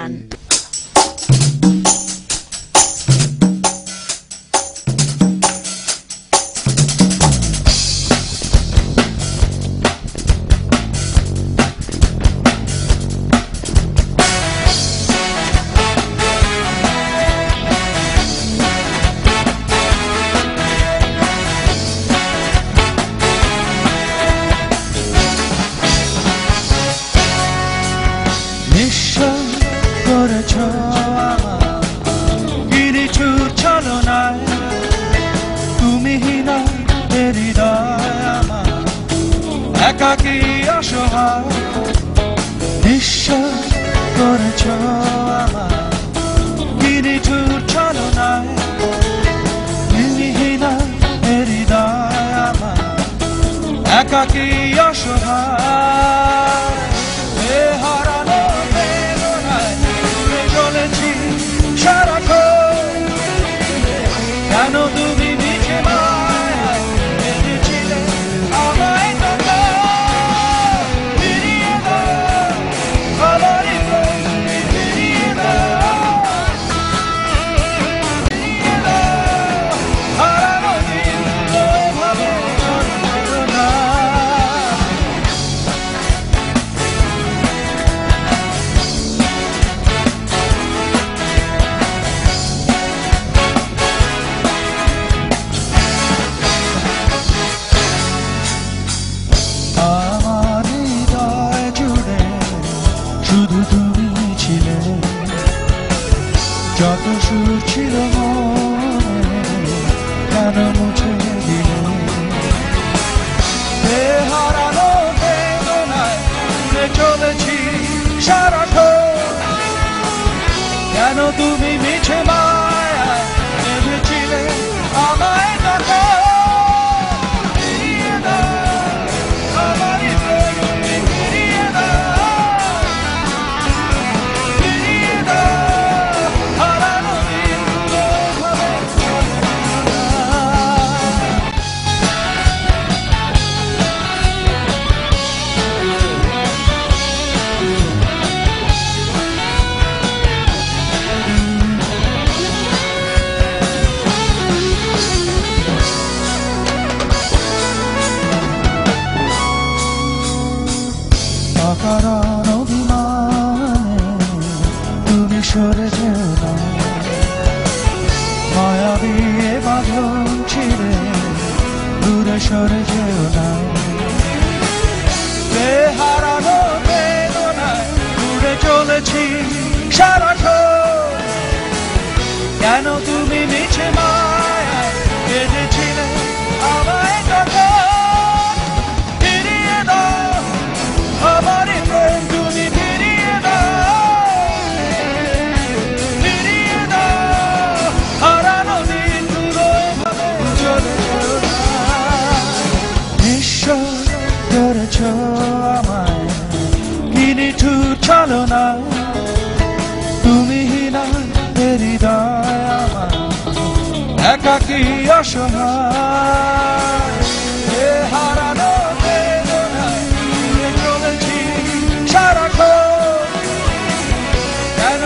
গান। একাকী অসহায় নিঃশ্বাস করেছ আমার কি নিঠুর ছলনায় ভূমিহীনা হৃদয় আমার একাকী অসহায় এ হারানো বেদনায় ঘুরে চলেছি সারাক্ষণ কেন তুমি মিছে মায়ায় বেঁধেছিলে আমায় যত সুর ছিল মনে কেন মুছে দিলে হারানো বেদনায় ঘুরে চলেছি সারাক্ষণ কেন তুমি মিছে মায়ায় বেঁধেছিলে আমায় তখন অকারণ অভিমানে তুমি সরে যেও না মায়াবী এ বাঁধন ছিঁড়ে দূরে সরে যেও না হারানো বেদনায় ঘুরে চলেছি সারাক্ষণ কেন তুমি মিছে মায়ায় বেঁধেছিলে আমায় তখন ফিরিয়ে দাও আমার প্রেম তুমি ফিরিয়ে দাও হারানো দিন ভাবে চলে নিঃশ্বাস করেছ আমায় কি নিঠুর ছলনা তুমি হীনা হৃদয় আমার একাকী অসহায় হারানো সারাক্ষণ কেন